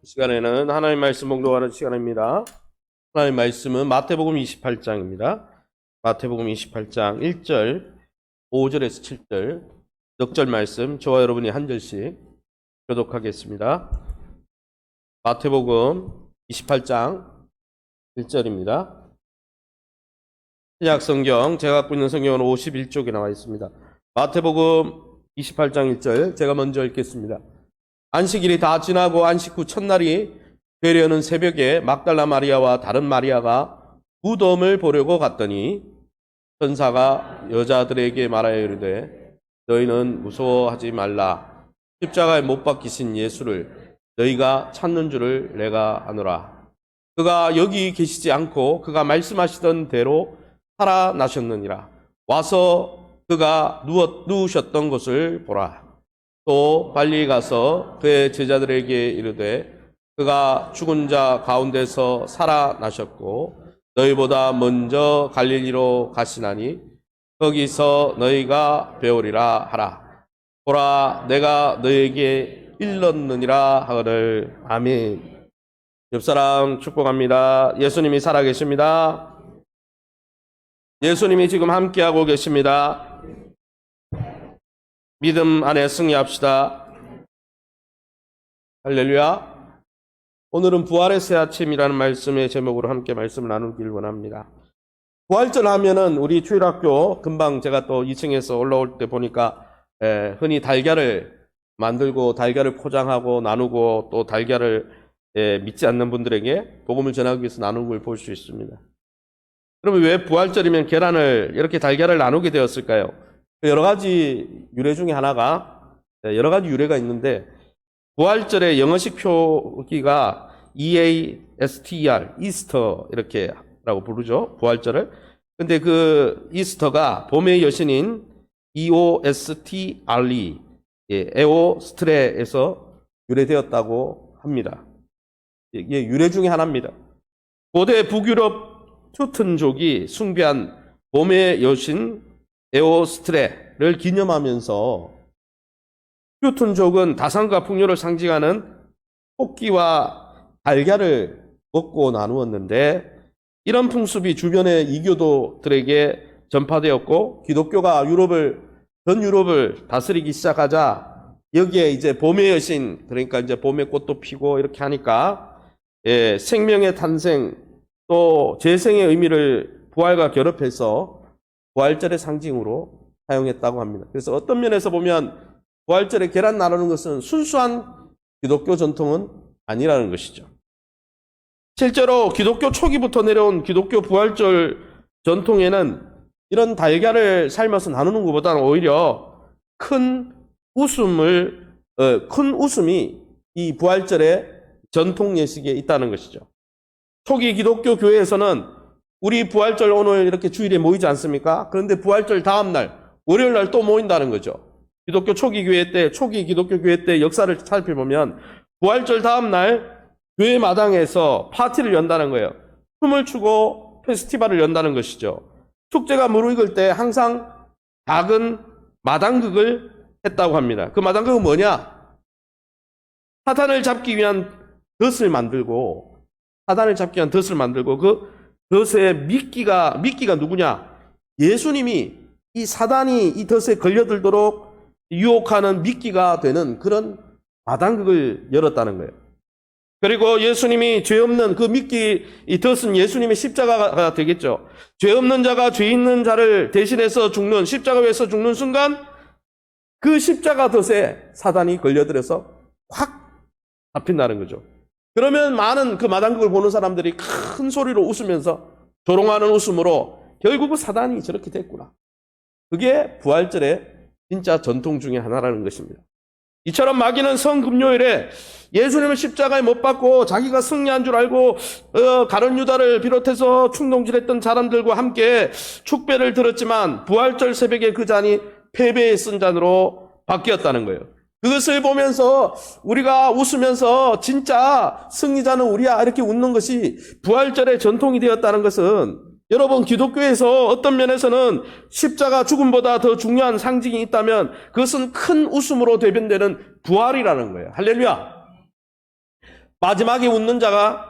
시간에는 하나님 말씀 봉독하는 시간입니다. 하나님 말씀은 마태복음 28장입니다. 마태복음 28장 1절, 5절에서 7절 넉절 말씀 저와 여러분이 한 절씩 교독하겠습니다. 마태복음 28장 1절입니다. 신약 성경 제가 갖고 있는 성경은 51쪽에 나와 있습니다. 마태복음 28장 1절 제가 먼저 읽겠습니다. 안식일이 다 지나고 안식 후 첫날이 되려는 새벽에 막달라 마리아와 다른 마리아가 무덤을 보려고 갔더니 천사가 여자들에게 말하여 이르되 너희는 무서워하지 말라. 십자가에 못 박히신 예수를 너희가 찾는 줄을 내가 아노라. 그가 여기 계시지 않고 그가 말씀하시던 대로 살아나셨느니라. 와서 그가 누우셨던 곳을 보라. 또 빨리 가서 그의 제자들에게 이르되 그가 죽은 자 가운데서 살아나셨고 너희보다 먼저 갈릴리로 가시나니 거기서 너희가 배우리라 하라. 보라 내가 너희에게 일렀느니라 하거늘. 아멘. 옆사람 축복합니다. 예수님이 살아계십니다. 예수님이 지금 함께하고 계십니다. 믿음 안에 승리합시다. 할렐루야. 오늘은 부활의 새 아침이라는 말씀의 제목으로 함께 말씀을 나누길 원합니다. 부활절 하면은 우리 주일학교 금방 제가 또 2층에서 올라올 때 보니까 흔히 달걀을 만들고 달걀을 포장하고 나누고 또 달걀을 믿지 않는 분들에게 복음을 전하기 위해서 나누는 걸 볼 수 있습니다. 그러면 왜 부활절이면 계란을 이렇게 달걀을 나누게 되었을까요? 여러 가지 유래 중에 하나가 여러 가지 유래가 있는데 부활절의 영어식 표기가 EASTER, 이스터 이렇게라고 부르죠. 부활절을. 근데 그 이스터가 봄의 여신인 EOSTRE, 에오스트레에서 유래되었다고 합니다. 이게 유래 중에 하나입니다. 고대 북유럽 투튼족이 숭배한 봄의 여신 에오스트레를 기념하면서 투튼족은 다산과 풍요를 상징하는 토끼와 달걀을 먹고 나누었는데 이런 풍습이 주변의 이교도들에게 전파되었고 기독교가 전 유럽을 다스리기 시작하자 여기에 이제 봄의 여신, 그러니까 이제 봄의 꽃도 피고 이렇게 하니까 생명의 탄생 또 재생의 의미를 부활과 결합해서 부활절의 상징으로 사용했다고 합니다. 그래서 어떤 면에서 보면 부활절에 계란 나누는 것은 순수한 기독교 전통은 아니라는 것이죠. 실제로 기독교 초기부터 내려온 기독교 부활절 전통에는 이런 달걀을 삶아서 나누는 것보다는 오히려 큰 웃음이 이 부활절의 전통 예식에 있다는 것이죠. 초기 기독교 교회에서는 우리 부활절 오늘 이렇게 주일에 모이지 않습니까? 그런데 부활절 다음날, 월요일 날 또 모인다는 거죠. 기독교 초기 기독교 교회 때 역사를 살펴보면 부활절 다음날 교회 마당에서 파티를 연다는 거예요. 춤을 추고 페스티벌을 연다는 것이죠. 축제가 무르익을 때 항상 작은 마당극을 했다고 합니다. 그 마당극은 뭐냐? 사탄을 잡기 위한 덫을 만들고 그 덫의 미끼가 누구냐? 예수님이 이 사단이 이 덫에 걸려들도록 유혹하는 미끼가 되는 그런 마당극을 열었다는 거예요. 그리고 예수님이 죄 없는 그 미끼, 이 덫은 예수님의 십자가가 되겠죠. 죄 없는 자가 죄 있는 자를 대신해서 죽는, 십자가 위에서 죽는 순간 그 십자가 덫에 사단이 걸려들어서 확 잡힌다는 거죠. 그러면 많은 그 마당극을 보는 사람들이 큰 소리로 웃으면서 조롱하는 웃음으로 결국은 사단이 저렇게 됐구나. 그게 부활절의 진짜 전통 중에 하나라는 것입니다. 이처럼 마귀는 성금요일에 예수님을 십자가에 못 박고 자기가 승리한 줄 알고 가룟 유다를 비롯해서 충동질했던 사람들과 함께 축배를 들었지만 부활절 새벽에 그 잔이 패배의 쓴 잔으로 바뀌었다는 거예요. 그것을 보면서 우리가 웃으면서 진짜 승리자는 우리야 이렇게 웃는 것이 부활절의 전통이 되었다는 것은 여러분 기독교에서 어떤 면에서는 십자가 죽음보다 더 중요한 상징이 있다면 그것은 큰 웃음으로 대변되는 부활이라는 거예요. 할렐루야. 마지막에 웃는 자가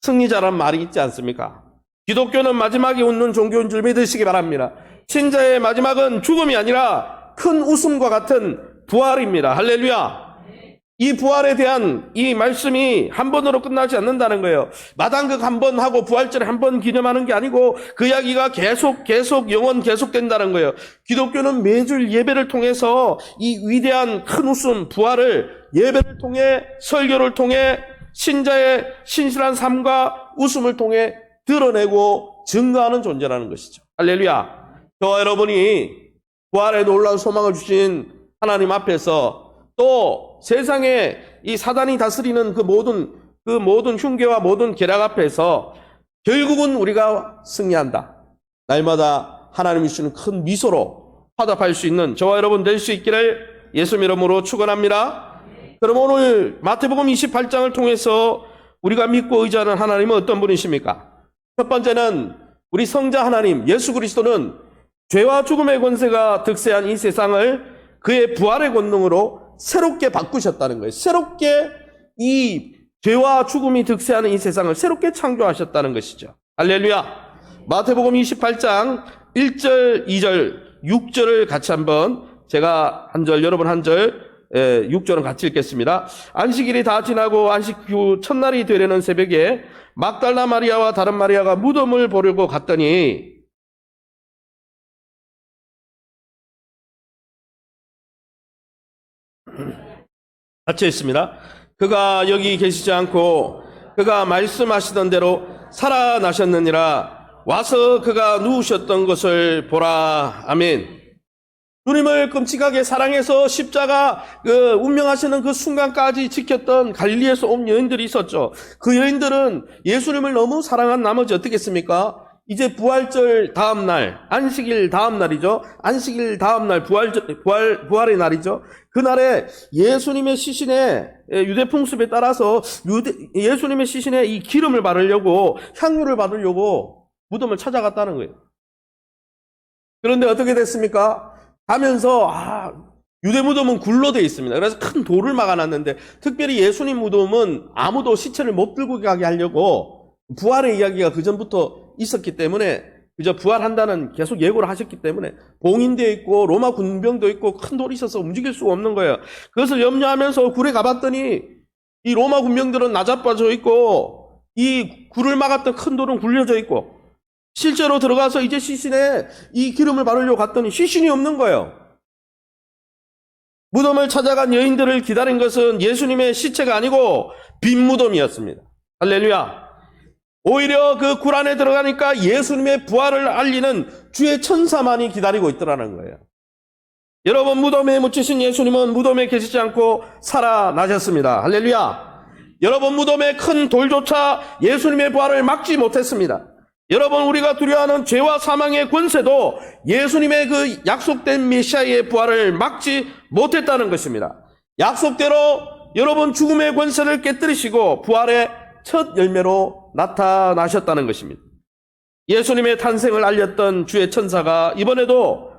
승리자란 말이 있지 않습니까? 기독교는 마지막에 웃는 종교인 줄 믿으시기 바랍니다. 신자의 마지막은 죽음이 아니라 큰 웃음과 같은 부활입니다. 할렐루야. 이 부활에 대한 이 말씀이 한 번으로 끝나지 않는다는 거예요. 마당극 한 번 하고 부활절 한 번 기념하는 게 아니고 그 이야기가 계속 영원 계속된다는 거예요. 기독교는 매주 예배를 통해서 이 위대한 큰 웃음, 부활을 예배를 통해, 설교를 통해, 신자의 신실한 삶과 웃음을 통해 드러내고 증거하는 존재라는 것이죠. 할렐루야. 저와 여러분이 부활의 놀라운 소망을 주신 하나님 앞에서 또 세상에 이 사단이 다스리는 그 모든 흉계와 모든 계략 앞에서 결국은 우리가 승리한다. 날마다 하나님이 주시는 큰 미소로 화답할 수 있는 저와 여러분 될 수 있기를 예수 이름으로 축원합니다. 그럼 오늘 마태복음 28장을 통해서 우리가 믿고 의지하는 하나님은 어떤 분이십니까? 첫 번째는 우리 성자 하나님 예수 그리스도는 죄와 죽음의 권세가 득세한 이 세상을 그의 부활의 권능으로 새롭게 바꾸셨다는 거예요. 새롭게 이 죄와 죽음이 득세하는 이 세상을 새롭게 창조하셨다는 것이죠. 할렐루야. 마태복음 28장 1절, 2절, 6절을 같이 한번 제가 한 절, 여러분 한 절, 6절은 같이 읽겠습니다. 안식일이 다 지나고 안식 후 첫날이 되려는 새벽에 막달라 마리아와 다른 마리아가 무덤을 보려고 갔더니 같이 있습니다. 그가 여기 계시지 않고 그가 말씀하시던 대로 살아나셨느니라. 와서 그가 누우셨던 것을 보라. 아멘. 주님을 끔찍하게 사랑해서 십자가 운명하시는 그 순간까지 지켰던 갈릴리에서 온 여인들이 있었죠. 그 여인들은 예수님을 너무 사랑한 나머지 어떻게 했습니까? 이제 부활절 다음 날, 안식일 다음 날이죠. 안식일 다음 날 부활의 날이죠. 그날에 예수님의 시신에 유대 풍습에 따라서 예수님의 시신에 이 기름을 바르려고 향유를 받으려고 무덤을 찾아갔다는 거예요. 그런데 어떻게 됐습니까? 가면서 유대 무덤은 굴로 되어 있습니다. 그래서 큰 돌을 막아놨는데 특별히 예수님 무덤은 아무도 시체를 못 들고 가게 하려고 부활의 이야기가 그전부터 있었기 때문에 그저 부활한다는 계속 예고를 하셨기 때문에 봉인되어 있고 로마 군병도 있고 큰 돌이 있어서 움직일 수가 없는 거예요. 그것을 염려하면서 굴에 가봤더니 이 로마 군병들은 나자빠져 있고 이 굴을 막았던 큰 돌은 굴려져 있고 실제로 들어가서 이제 시신에 이 기름을 바르려고 갔더니 시신이 없는 거예요. 무덤을 찾아간 여인들을 기다린 것은 예수님의 시체가 아니고 빈 무덤이었습니다. 할렐루야. 오히려 그 굴 안에 들어가니까 예수님의 부활을 알리는 주의 천사만이 기다리고 있더라는 거예요. 여러분, 무덤에 묻히신 예수님은 무덤에 계시지 않고 살아나셨습니다. 할렐루야. 여러분, 무덤의 큰 돌조차 예수님의 부활을 막지 못했습니다. 여러분, 우리가 두려워하는 죄와 사망의 권세도 예수님의 그 약속된 메시아의 부활을 막지 못했다는 것입니다. 약속대로 여러분 죽음의 권세를 깨뜨리시고 부활의 첫 열매로 나타나셨다는 것입니다. 예수님의 탄생을 알렸던 주의 천사가 이번에도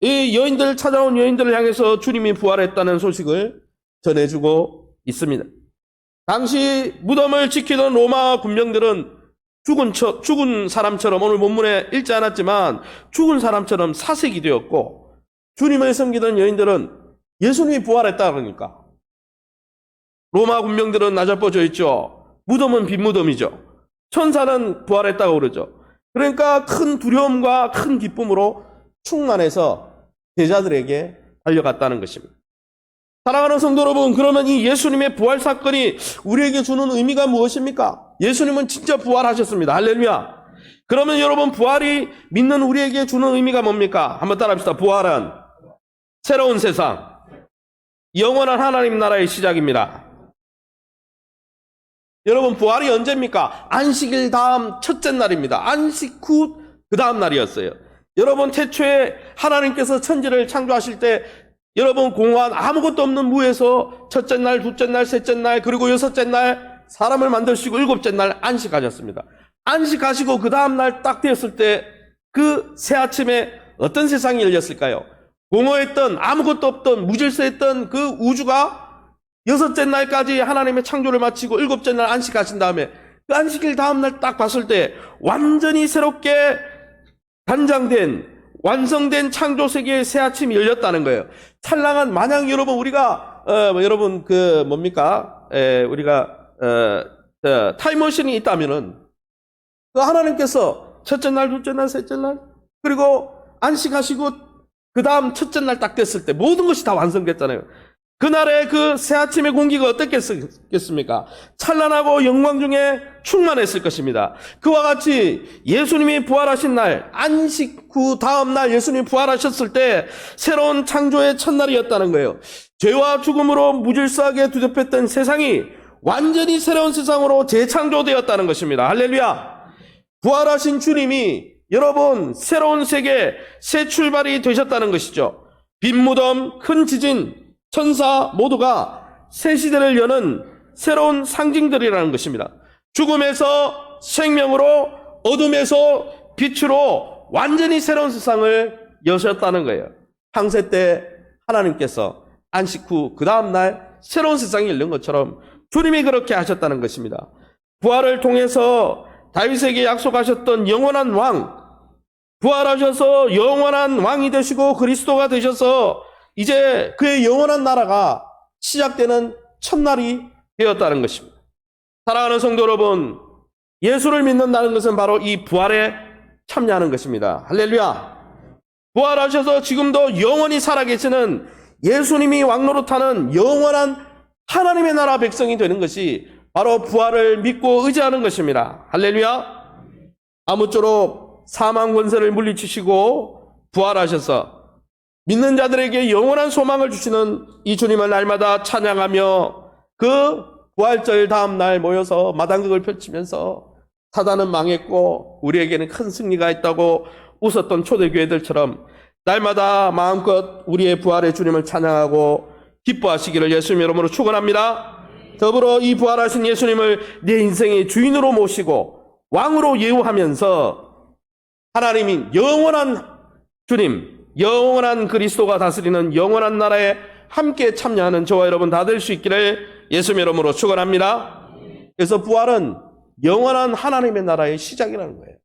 이 여인들 찾아온 여인들을 향해서 주님이 부활했다는 소식을 전해주고 있습니다. 당시 무덤을 지키던 로마 군병들은 죽은 사람처럼 오늘 본문에 읽지 않았지만 죽은 사람처럼 사색이 되었고 주님을 섬기던 여인들은 예수님이 부활했다 그러니까 로마 군병들은 나자빠져 있죠. 무덤은 빈 무덤이죠. 천사는 부활했다고 그러죠. 그러니까 큰 두려움과 큰 기쁨으로 충만해서 제자들에게 달려갔다는 것입니다. 사랑하는 성도 여러분, 그러면 이 예수님의 부활 사건이 우리에게 주는 의미가 무엇입니까? 예수님은 진짜 부활하셨습니다. 할렐루야. 그러면 여러분, 부활이 믿는 우리에게 주는 의미가 뭡니까? 한번 따라합시다. 부활은 새로운 세상, 영원한 하나님 나라의 시작입니다. 여러분, 부활이 언제입니까? 안식일 다음 첫째 날입니다. 안식 후 그 다음 날이었어요. 여러분, 태초에 하나님께서 천지를 창조하실 때 여러분 공허한 아무것도 없는 무에서 첫째 날, 둘째 날, 셋째 날, 그리고 여섯째 날 사람을 만드시고 일곱째 날 안식하셨습니다. 안식하시고 그 다음 날 딱 되었을 때 그 새 아침에 어떤 세상이 열렸을까요? 공허했던 아무것도 없던 무질서했던 그 우주가 6째 날까지 하나님의 창조를 마치고 7째 날 안식하신 다음에 그 안식일 다음 날 딱 봤을 때 완전히 새롭게 단장된 완성된 창조 세계의 새 아침이 열렸다는 거예요. 찬란한 만약 여러분 우리가 여러분 그 뭡니까? 우리가 타임머신이 있다면은 그 하나님께서 첫째 날, 둘째 날, 셋째 날 그리고 안식하시고 그 다음 첫째 날 딱 됐을 때 모든 것이 다 완성됐잖아요. 그날의 그 새 아침의 공기가 어떻겠습니까? 찬란하고 영광 중에 충만했을 것입니다. 그와 같이 예수님이 부활하신 날, 안식 후 다음 날 예수님이 부활하셨을 때 새로운 창조의 첫날이었다는 거예요. 죄와 죽음으로 무질서하게 뒤덮였던 세상이 완전히 새로운 세상으로 재창조되었다는 것입니다. 할렐루야! 부활하신 주님이 여러분 새로운 세계, 새 출발이 되셨다는 것이죠. 빈 무덤, 큰 지진, 천사 모두가 새 시대를 여는 새로운 상징들이라는 것입니다. 죽음에서 생명으로, 어둠에서 빛으로 완전히 새로운 세상을 여셨다는 거예요. 창세 때 하나님께서 안식 후 그 다음날 새로운 세상이 열린 것처럼 주님이 그렇게 하셨다는 것입니다. 부활을 통해서 다윗에게 약속하셨던 영원한 왕, 부활하셔서 영원한 왕이 되시고 그리스도가 되셔서 이제 그의 영원한 나라가 시작되는 첫날이 되었다는 것입니다. 사랑하는 성도 여러분, 예수를 믿는다는 것은 바로 이 부활에 참여하는 것입니다. 할렐루야! 부활하셔서 지금도 영원히 살아계시는 예수님이 왕노릇하는 영원한 하나님의 나라 백성이 되는 것이 바로 부활을 믿고 의지하는 것입니다. 할렐루야! 아무쪼록 사망 권세를 물리치시고 부활하셔서 믿는 자들에게 영원한 소망을 주시는 이 주님을 날마다 찬양하며 그 부활절 다음 날 모여서 마당극을 펼치면서 사단은 망했고 우리에게는 큰 승리가 있다고 웃었던 초대교회들처럼 날마다 마음껏 우리의 부활의 주님을 찬양하고 기뻐하시기를 예수님 이름으로 축원합니다. 더불어 이 부활하신 예수님을 내 인생의 주인으로 모시고 왕으로 예우하면서 하나님이 영원한 주님, 영원한 그리스도가 다스리는 영원한 나라에 함께 참여하는 저와 여러분 다 될 수 있기를 예수님 이름으로 축원합니다. 그래서 부활은 영원한 하나님의 나라의 시작이라는 거예요.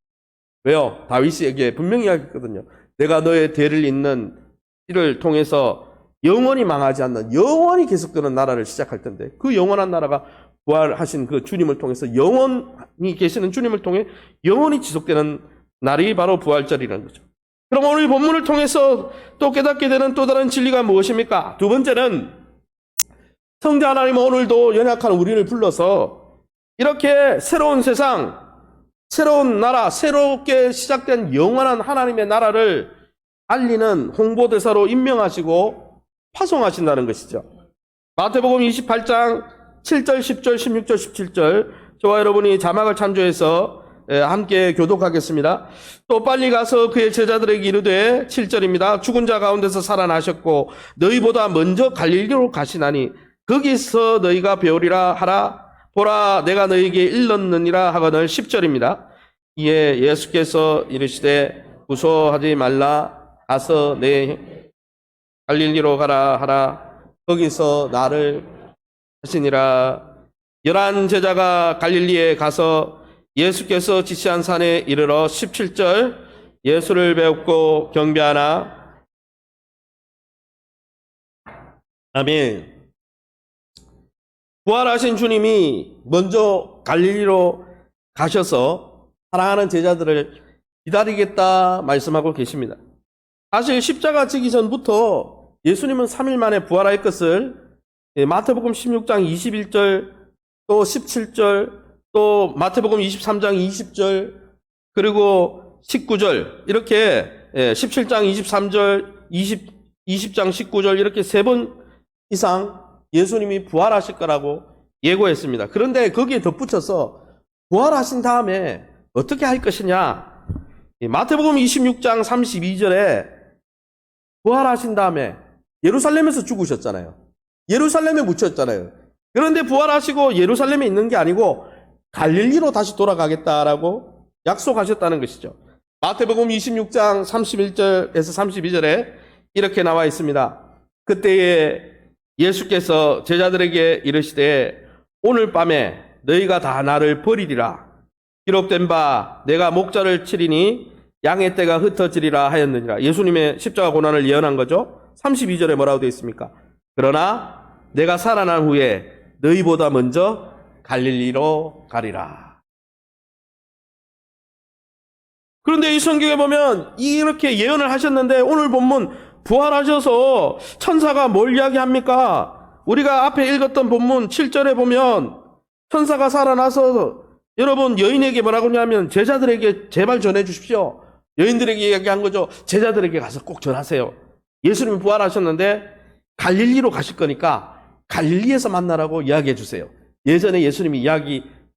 왜요? 다윗에게 분명히 이야기했거든요. 내가 너의 대를 잇는 이를 통해서 영원히 망하지 않는 영원히 계속되는 나라를 시작할 텐데 그 영원한 나라가 부활하신 그 주님을 통해서 영원히 계시는 주님을 통해 영원히 지속되는 날이 바로 부활절이라는 거죠. 그럼 오늘 본문을 통해서 또 깨닫게 되는 또 다른 진리가 무엇입니까? 두 번째는 성자 하나님은 오늘도 연약한 우리를 불러서 이렇게 새로운 세상, 새로운 나라, 새롭게 시작된 영원한 하나님의 나라를 알리는 홍보대사로 임명하시고 파송하신다는 것이죠. 마태복음 28장 7절, 10절, 16절, 17절 저와 여러분이 자막을 참조해서 함께 교독하겠습니다. 또 빨리 가서 그의 제자들에게 이르되 7절입니다. 죽은 자 가운데서 살아나셨고 너희보다 먼저 갈릴리로 가시나니 거기서 너희가 배우리라 하라. 보라 내가 너희에게 일렀느니라 하거늘 10절입니다. 이에 예수께서 이르시되 무서워하지 말라. 가서 내 갈릴리로 가라 하라. 거기서 나를 하시니라. 11 제자가 갈릴리에 가서 예수께서 지시한 산에 이르러 17절 예수를 배웁고 경배하나. 아멘. 부활하신 주님이 먼저 갈릴리로 가셔서 사랑하는 제자들을 기다리겠다 말씀하고 계십니다. 사실 십자가 지기 전부터 예수님은 3일 만에 부활할 것을 마태복음 16장 21절 또 17절 또 마태복음 23장 20절 그리고 19절 이렇게 17장 23절 20장 19절 이렇게 3번 이상 예수님이 부활하실 거라고 예고했습니다. 그런데 거기에 덧붙여서 부활하신 다음에 어떻게 할 것이냐. 마태복음 26장 32절에 부활하신 다음에 예루살렘에서 죽으셨잖아요. 예루살렘에 묻혔잖아요. 그런데 부활하시고 예루살렘에 있는 게 아니고 갈릴리로 다시 돌아가겠다라고 약속하셨다는 것이죠. 마태복음 26장 31절에서 32절에 이렇게 나와 있습니다. 그때에 예수께서 제자들에게 이르시되 오늘 밤에 너희가 다 나를 버리리라. 기록된 바 내가 목자를 치리니 양의 떼가 흩어지리라 하였느니라. 예수님의 십자가 고난을 예언한 거죠. 32절에 뭐라고 되어 있습니까? 그러나 내가 살아난 후에 너희보다 먼저 갈릴리로 가리라. 그런데 이 성경에 보면 이렇게 예언을 하셨는데 오늘 본문 부활하셔서 천사가 뭘 이야기합니까? 우리가 앞에 읽었던 본문 7절에 보면 천사가 살아나서 여러분 여인에게 뭐라고 하냐면 제자들에게 제발 전해 주십시오. 여인들에게 이야기한 거죠. 제자들에게 가서 꼭 전하세요. 예수님이 부활하셨는데 갈릴리로 가실 거니까 갈릴리에서 만나라고 이야기해 주세요. 예전에 예수님이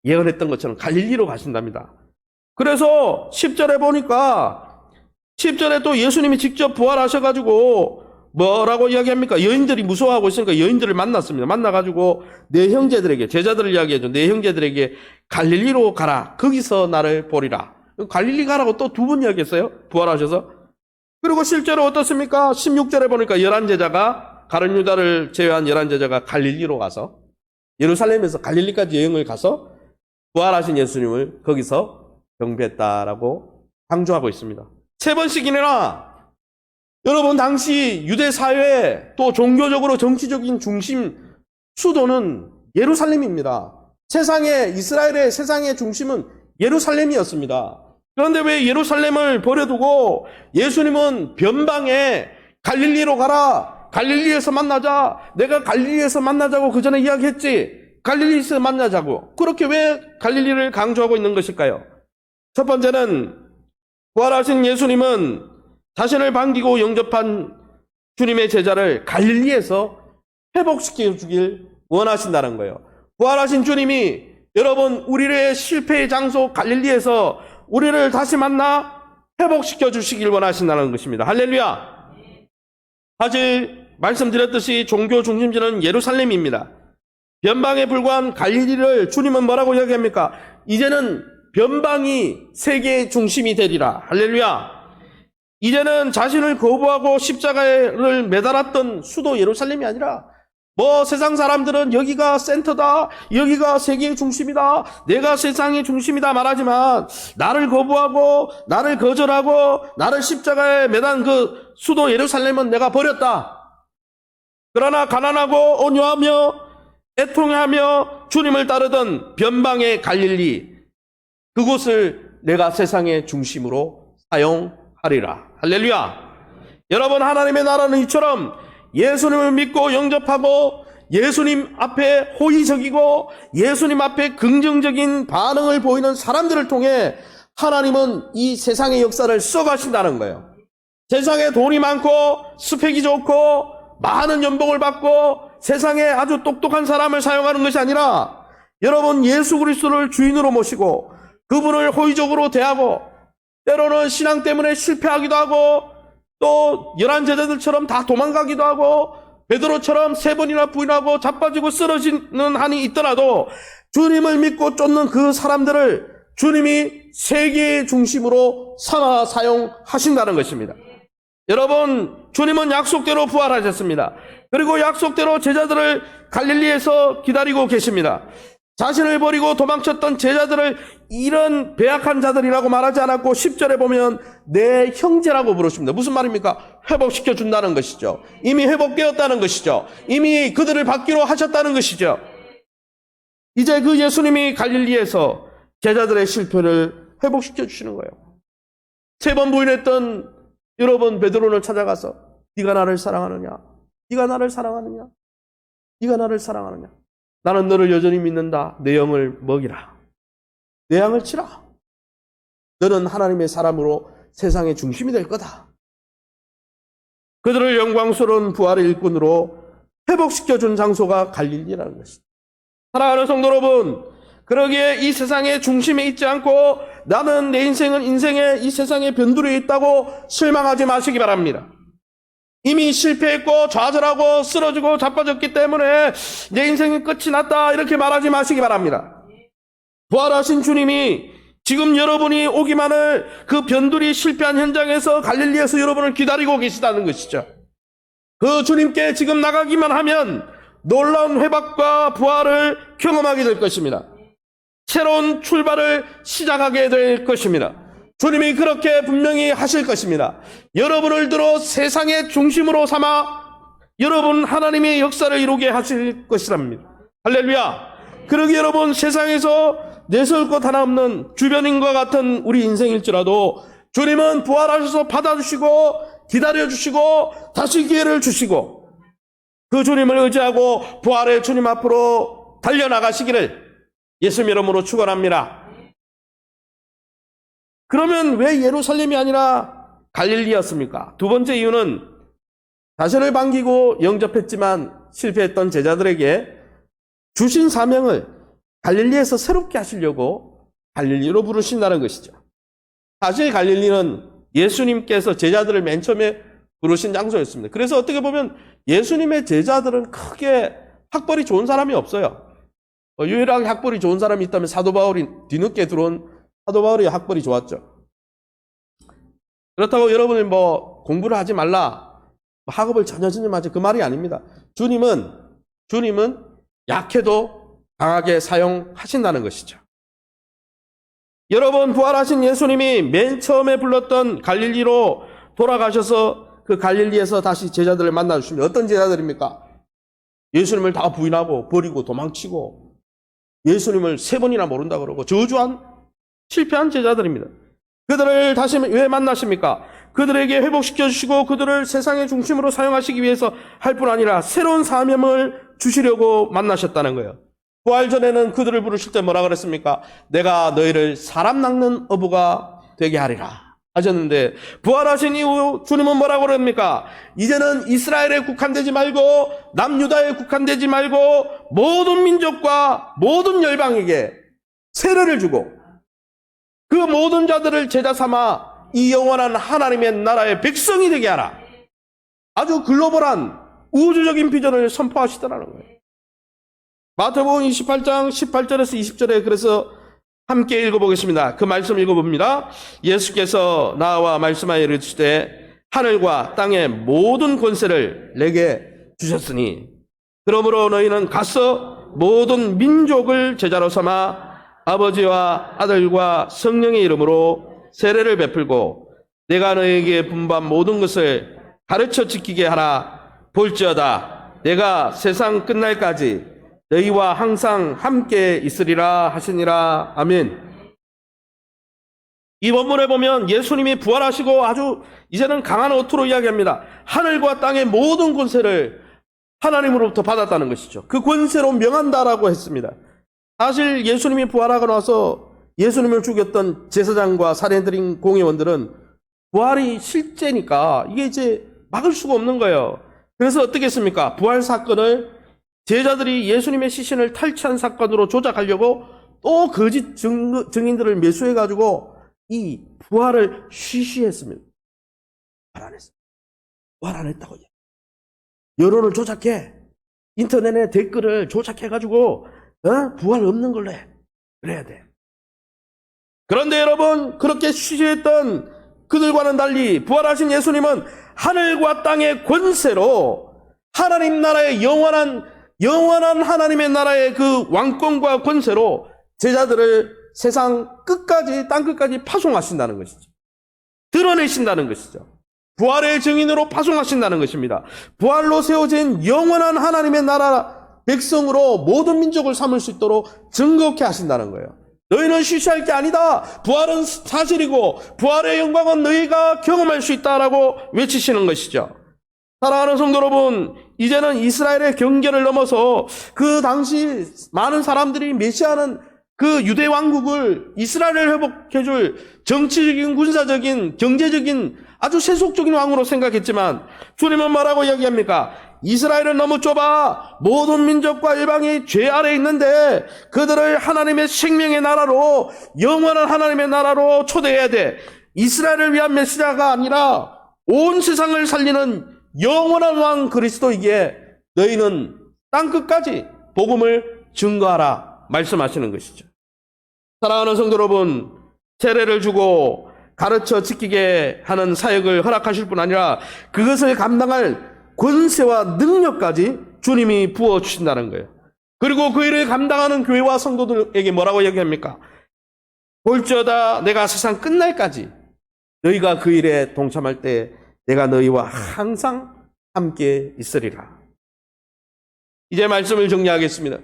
예언했던 것처럼 갈릴리로 가신답니다. 그래서 10절에 보니까 10절에 또 예수님이 직접 부활하셔가지고 뭐라고 이야기합니까? 여인들이 무서워하고 있으니까 여인들을 만났습니다. 만나가지고 내 형제들에게, 제자들을 이야기해줘. 내 형제들에게 갈릴리로 가라. 거기서 나를 보리라. 갈릴리 가라고 또 두 번 이야기했어요. 부활하셔서. 그리고 실제로 어떻습니까? 16절에 보니까 11제자가, 가룟 유다를 제외한 11제자가 갈릴리로 가서 예루살렘에서 갈릴리까지 여행을 가서 부활하신 예수님을 거기서 경배했다라고 강조하고 있습니다. 세 번씩이나 여러분 당시 유대 사회 또 종교적으로 정치적인 중심 수도는 예루살렘입니다. 이스라엘의 세상의 중심은 예루살렘이었습니다. 그런데 왜 예루살렘을 버려두고 예수님은 변방에 갈릴리로 가라. 갈릴리에서 만나자. 내가 갈릴리에서 만나자고 그 전에 이야기했지. 갈릴리에서 만나자고. 그렇게 왜 갈릴리를 강조하고 있는 것일까요? 첫 번째는 부활하신 예수님은 자신을 반기고 영접한 주님의 제자를 갈릴리에서 회복시켜 주길 원하신다는 거예요. 부활하신 주님이 여러분 우리의 실패의 장소 갈릴리에서 우리를 다시 만나 회복시켜 주시길 원하신다는 것입니다. 할렐루야. 사실 말씀드렸듯이 종교 중심지는 예루살렘입니다. 변방에 불과한 갈릴리를 주님은 뭐라고 이야기합니까? 이제는 변방이 세계의 중심이 되리라. 할렐루야. 이제는 자신을 거부하고 십자가를 매달았던 수도 예루살렘이 아니라 세상 사람들은 여기가 센터다, 여기가 세계의 중심이다, 내가 세상의 중심이다 말하지만 나를 거부하고 나를 거절하고 나를 십자가에 매단 그 수도 예루살렘은 내가 버렸다. 그러나 가난하고 온유하며 애통하며 주님을 따르던 변방의 갈릴리, 그곳을 내가 세상의 중심으로 사용하리라. 할렐루야. 여러분 하나님의 나라는 이처럼 예수님을 믿고 영접하고 예수님 앞에 호의적이고 예수님 앞에 긍정적인 반응을 보이는 사람들을 통해 하나님은 이 세상의 역사를 써가신다는 거예요. 세상에 돈이 많고 스펙이 좋고 많은 연봉을 받고 세상에 아주 똑똑한 사람을 사용하는 것이 아니라 여러분 예수 그리스도를 주인으로 모시고 그분을 호의적으로 대하고 때로는 신앙 때문에 실패하기도 하고 또 11제자들처럼 다 도망가기도 하고 베드로처럼 3번이나 부인하고 자빠지고 쓰러지는 한이 있더라도 주님을 믿고 쫓는 그 사람들을 주님이 세계의 중심으로 삼아 사용하신다는 것입니다. 여러분 주님은 약속대로 부활하셨습니다. 그리고 약속대로 제자들을 갈릴리에서 기다리고 계십니다. 자신을 버리고 도망쳤던 제자들을 이런 배약한 자들이라고 말하지 않았고 10절에 보면 내 형제라고 부르십니다. 무슨 말입니까? 회복시켜 준다는 것이죠. 이미 회복되었다는 것이죠. 이미 그들을 받기로 하셨다는 것이죠. 이제 그 예수님이 갈릴리에서 제자들의 실패를 회복시켜 주시는 거예요. 3번 부인했던 여러분 베드로를 찾아가서 네가 나를 사랑하느냐? 네가 나를 사랑하느냐? 네가 나를 사랑하느냐? 나는 너를 여전히 믿는다. 내 영을 먹이라. 내 양을 치라. 너는 하나님의 사람으로 세상의 중심이 될 거다. 그들을 영광스러운 부활의 일꾼으로 회복시켜준 장소가 갈릴리라는 것이다. 사랑하는 성도 여러분, 그러기에 이 세상의 중심에 있지 않고 나는 내 인생의 이 세상의 변두리에 있다고 실망하지 마시기 바랍니다. 이미 실패했고 좌절하고 쓰러지고 자빠졌기 때문에 내 인생의 끝이 났다 이렇게 말하지 마시기 바랍니다. 부활하신 주님이 지금 여러분이 오기만을 그 변두리 실패한 현장에서 갈릴리에서 여러분을 기다리고 계시다는 것이죠. 그 주님께 지금 나가기만 하면 놀라운 회복과 부활을 경험하게 될 것입니다. 새로운 출발을 시작하게 될 것입니다. 주님이 그렇게 분명히 하실 것입니다. 여러분을 들어 세상의 중심으로 삼아 여러분 하나님의 역사를 이루게 하실 것이랍니다. 할렐루야. 그러기 여러분 세상에서 내세울 것 하나 없는 주변인과 같은 우리 인생일지라도 주님은 부활하셔서 받아주시고 기다려주시고 다시 기회를 주시고 그 주님을 의지하고 부활의 주님 앞으로 달려나가시기를 예수님 이름으로 축원합니다. 그러면 왜 예루살렘이 아니라 갈릴리였습니까? 두 번째 이유는 자신을 반기고 영접했지만 실패했던 제자들에게 주신 사명을 갈릴리에서 새롭게 하시려고 갈릴리로 부르신다는 것이죠. 사실 갈릴리는 예수님께서 제자들을 맨 처음에 부르신 장소였습니다. 그래서 어떻게 보면 예수님의 제자들은 크게 학벌이 좋은 사람이 없어요. 유일하게 학벌이 좋은 사람이 있다면 사도 바울이 뒤늦게 들어온 사도 바울이 학벌이 좋았죠. 그렇다고 여러분이 뭐 공부를 하지 말라, 학업을 전혀 하지 그 말이 아닙니다. 주님은 약해도 강하게 사용하신다는 것이죠. 여러분 부활하신 예수님이 맨 처음에 불렀던 갈릴리로 돌아가셔서 그 갈릴리에서 다시 제자들을 만나주시면 어떤 제자들입니까? 예수님을 다 부인하고 버리고 도망치고 예수님을 3번이나 모른다 그러고 저주한 실패한 제자들입니다. 그들을 다시 왜 만나십니까? 그들에게 회복시켜 주시고 그들을 세상의 중심으로 사용하시기 위해서 할 뿐 아니라 새로운 사명을 주시려고 만나셨다는 거예요. 부활 전에는 그들을 부르실 때 뭐라 그랬습니까? 내가 너희를 사람 낚는 어부가 되게 하리라 하셨는데 부활하신 이후 주님은 뭐라고 그럽니까? 이제는 이스라엘에 국한되지 말고 남유다에 국한되지 말고 모든 민족과 모든 열방에게 세례를 주고 그 모든 자들을 제자 삼아 이 영원한 하나님의 나라의 백성이 되게 하라. 아주 글로벌한 우주적인 비전을 선포하시더라는 거예요. 마태복음 28장 18절에서 20절에 그래서 함께 읽어보겠습니다. 그 말씀 읽어봅니다. 예수께서 나와 말씀하여 이르시되 하늘과 땅의 모든 권세를 내게 주셨으니 그러므로 너희는 가서 모든 민족을 제자로 삼아 아버지와 아들과 성령의 이름으로 세례를 베풀고 내가 너희에게 분부한 모든 것을 가르쳐 지키게 하라. 볼지어다 내가 세상 끝날까지 너희와 항상 함께 있으리라 하시니라. 아멘. 이 본문에 보면 예수님이 부활하시고 아주 이제는 강한 어투로 이야기합니다. 하늘과 땅의 모든 권세를 하나님으로부터 받았다는 것이죠. 그 권세로 명한다라고 했습니다. 사실 예수님이 부활하고 나서 예수님을 죽였던 제사장과 살인드린 공회원들은 부활이 실제니까 이게 이제 막을 수가 없는 거예요. 그래서 어떻게 했습니까? 부활 사건을 제자들이 예수님의 시신을 탈취한 사건으로 조작하려고 또 거짓 증인들을 매수해가지고 이 부활을 쉬쉬했습니다. 부활 안 했어요. 부활 안 했다고. 여론을 조작해. 인터넷에 댓글을 조작해가지고 부활 없는 걸로 해. 그래야 돼. 그런데 여러분 그렇게 쉬쉬했던 그들과는 달리 부활하신 예수님은 하늘과 땅의 권세로 하나님 나라의 영원한 하나님의 나라의 그 왕권과 권세로 제자들을 세상 끝까지 땅 끝까지 파송하신다는 것이죠. 드러내신다는 것이죠. 부활의 증인으로 파송하신다는 것입니다. 부활로 세워진 영원한 하나님의 나라 백성으로 모든 민족을 삼을 수 있도록 증거케 하신다는 거예요. 너희는 쉬쉬할 게 아니다. 부활은 사실이고 부활의 영광은 너희가 경험할 수 있다라고 외치시는 것이죠. 사랑하는 성도 여러분, 이제는 이스라엘의 경계를 넘어서 그 당시 많은 사람들이 메시아는 그 유대 왕국을 이스라엘을 회복해줄 정치적인, 군사적인, 경제적인 아주 세속적인 왕으로 생각했지만 주님은 뭐라고 이야기합니까? 이스라엘은 너무 좁아 모든 민족과 일방이 죄 아래 있는데 그들을 하나님의 생명의 나라로 영원한 하나님의 나라로 초대해야 돼. 이스라엘을 위한 메시아가 아니라 온 세상을 살리는 영원한 왕 그리스도이기에 너희는 땅끝까지 복음을 증거하라 말씀하시는 것이죠. 사랑하는 성도 여러분, 세례를 주고 가르쳐 지키게 하는 사역을 허락하실 뿐 아니라 그것을 감당할 권세와 능력까지 주님이 부어주신다는 거예요. 그리고 그 일을 감당하는 교회와 성도들에게 뭐라고 얘기합니까? 볼지어다 내가 세상 끝날까지 너희가 그 일에 동참할 때 내가 너희와 항상 함께 있으리라. 이제 말씀을 정리하겠습니다.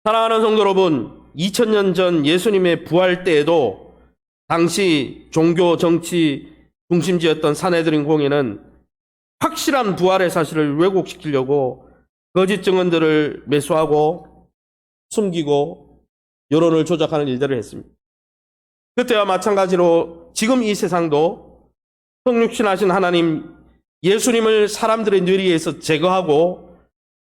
사랑하는 성도 여러분, 2000년 전 예수님의 부활 때에도 당시 종교 정치 중심지였던 산헤드린 공회는 확실한 부활의 사실을 왜곡시키려고 거짓 증언들을 매수하고 숨기고 여론을 조작하는 일들을 했습니다. 그때와 마찬가지로 지금 이 세상도 성육신하신 하나님 예수님을 사람들의 뇌리에서 제거하고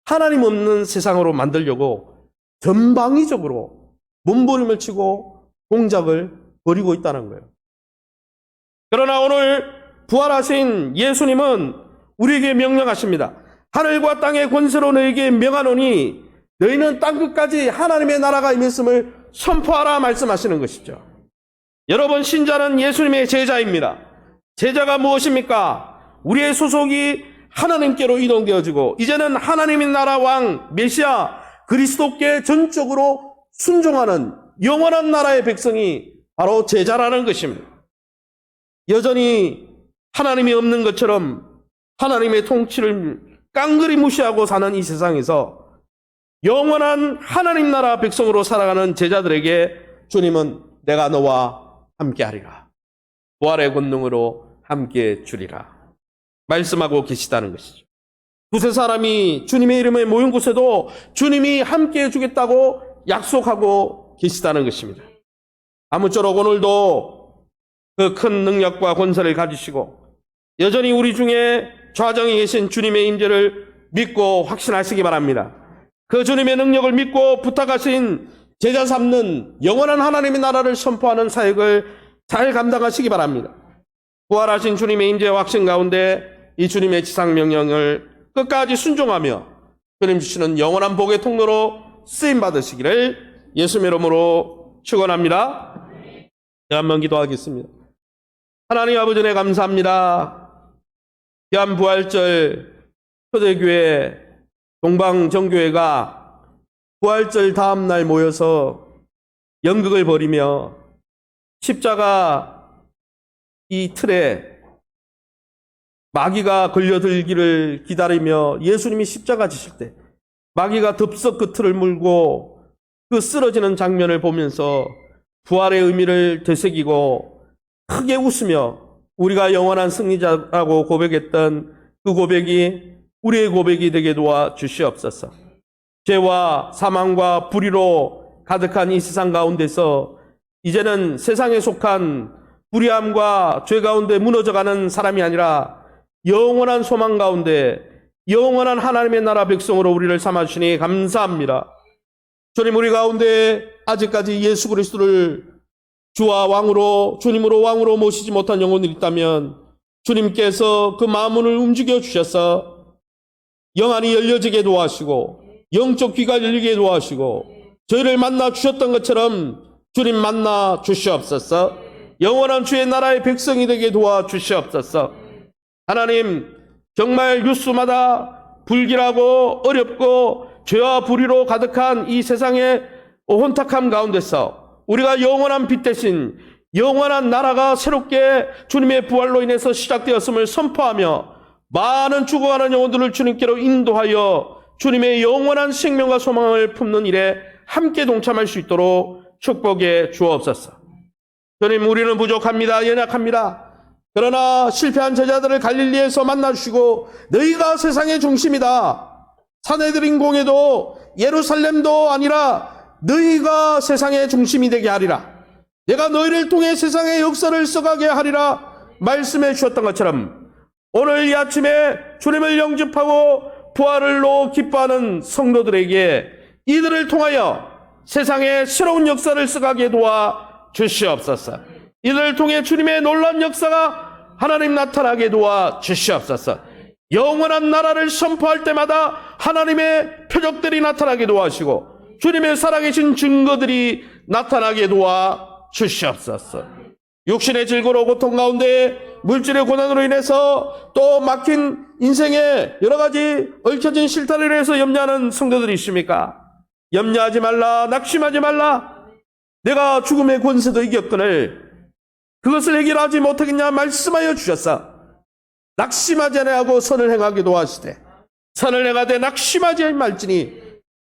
하나님 없는 세상으로 만들려고 전방위적으로 몸부림을 치고 공작을 벌이고 있다는 거예요. 그러나 오늘 부활하신 예수님은 우리에게 명령하십니다. 하늘과 땅의 권세로 너에게 명하노니 너희는 땅끝까지 하나님의 나라가 임했음을 선포하라 말씀하시는 것이죠. 여러분, 신자는 예수님의 제자입니다. 제자가 무엇입니까? 우리의 소속이 하나님께로 이동되어지고 이제는 하나님의 나라 왕 메시아 그리스도께 전적으로 순종하는 영원한 나라의 백성이 바로 제자라는 것입니다. 여전히 하나님이 없는 것처럼 하나님의 통치를 깡그리 무시하고 사는 이 세상에서 영원한 하나님 나라 백성으로 살아가는 제자들에게 주님은 내가 너와 함께하리라. 부활의 권능으로 함께 주리라. 말씀하고 계시다는 것이죠. 두세 사람이 주님의 이름에 모인 곳에도 주님이 함께해 주겠다고 약속하고 계시다는 것입니다. 아무쪼록 오늘도 그 큰 능력과 권세를 가지시고 여전히 우리 중에 좌정에 계신 주님의 임재를 믿고 확신하시기 바랍니다. 그 주님의 능력을 믿고 부탁하신 제자 삼는 영원한 하나님의 나라를 선포하는 사역을 잘 감당하시기 바랍니다. 부활하신 주님의 임재와 확신 가운데 이 주님의 지상 명령을 끝까지 순종하며 주님 주시는 영원한 복의 통로로 쓰임 받으시기를 예수의 이름으로 축원합니다. 한번 기도하겠습니다. 하나님 아버지, 네 감사합니다. 귀한 부활절 초대교회 동방정교회가 부활절 다음날 모여서 연극을 벌이며 십자가 이 틀에 마귀가 걸려들기를 기다리며 예수님이 십자가 지실 때 마귀가 덥석 그 틀을 물고 그 쓰러지는 장면을 보면서 부활의 의미를 되새기고 크게 웃으며 우리가 영원한 승리자라고 고백했던 그 고백이 우리의 고백이 되게 도와 주시옵소서. 죄와 사망과 불의로 가득한 이 세상 가운데서 이제는 세상에 속한 불의함과 죄 가운데 무너져가는 사람이 아니라 영원한 소망 가운데 영원한 하나님의 나라 백성으로 우리를 삼아주시니 감사합니다. 주님, 우리 가운데 아직까지 예수 그리스도를 주와 왕으로, 주님으로 왕으로 모시지 못한 영혼이 있다면 주님께서 그 마음문을 움직여 주셔서 영안이 열려지게 도와주시고 영적 귀가 열리게 도와주시고 저희를 만나 주셨던 것처럼 주님 만나 주시옵소서. 영원한 주의 나라의 백성이 되게 도와주시옵소서. 하나님, 정말 뉴스마다 불길하고 어렵고 죄와 불의로 가득한 이 세상의 혼탁함 가운데서 우리가 영원한 빛 대신 영원한 나라가 새롭게 주님의 부활로 인해서 시작되었음을 선포하며 많은 죽어가는 영혼들을 주님께로 인도하여 주님의 영원한 생명과 소망을 품는 일에 함께 동참할 수 있도록 축복해 주옵소서. 주님, 우리는 부족합니다. 연약합니다. 그러나 실패한 제자들을 갈릴리에서 만나주시고 너희가 세상의 중심이다. 산헤드린 공회도 예루살렘도 아니라 너희가 세상의 중심이 되게 하리라. 내가 너희를 통해 세상의 역사를 써가게 하리라 말씀해 주셨던 것처럼 오늘 이 아침에 주님을 영접하고 부활을로 기뻐하는 성도들에게 이들을 통하여 세상의 새로운 역사를 써가게 도와 주시옵소서. 이들을 통해 주님의 놀라운 역사가 하나님 나타나게 도와 주시옵소서. 영원한 나라를 선포할 때마다 하나님의 표적들이 나타나게 도와주시고 주님의 살아계신 증거들이 나타나게 도와 주시옵소서. 육신의 질고로 고통 가운데 물질의 고난으로 인해서 또 막힌 인생에 여러 가지 얽혀진 실타래를 인해서 염려하는 성도들이 있습니까? 염려하지 말라, 낙심하지 말라. 내가 죽음의 권세도 이겼거늘 그것을 해결하지 못하겠냐 말씀하여 주셨사. 낙심하지 아니하고 선을 행하기도 하시되 선을 행하되 낙심하지 말지니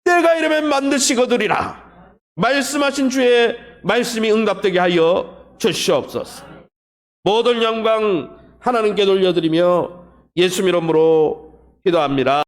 때가 이르면 반드시 거두리라. 말씀하신 주의 말씀이 응답되게 하여 주시옵소서. 모든 영광 하나님께 돌려드리며 예수 이름으로 기도합니다.